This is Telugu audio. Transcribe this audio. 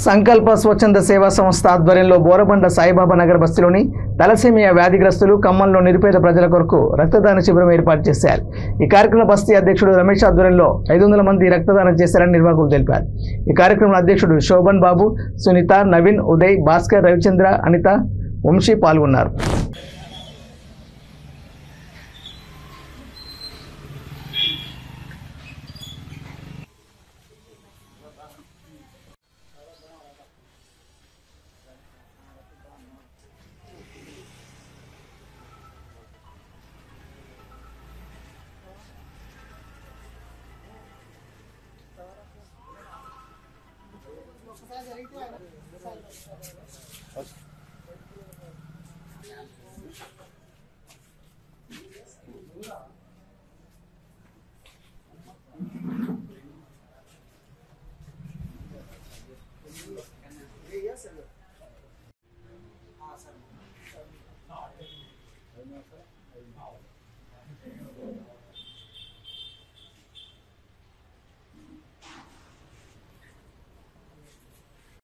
సంకల్ప స్వచ్ఛంద సేవా సంస్థ ఆధ్వర్యంలో బోరబండ సాయిబాబా నగర్ బస్తీలోని తలసేమియా వ్యాధిగ్రస్తులు ఖమ్మంలో నిరుపేద ప్రజల కొరకు రక్తదాన శిబిరం ఏర్పాటు చేశారు। ఈ కార్యక్రమంలో బస్తీ అధ్యక్షుడు రమేష్ ఆధ్వర్యంలో 500 మంది రక్తదానం చేశారని నిర్వాహకులు తెలిపారు। ఈ కార్యక్రమంలో అధ్యక్షుడు శోభన్ బాబు, సునీత, నవీన్, ఉదయ్, భాస్కర్, రవిచంద్ర, అనిత, వంశీ పాల్గొన్నారు।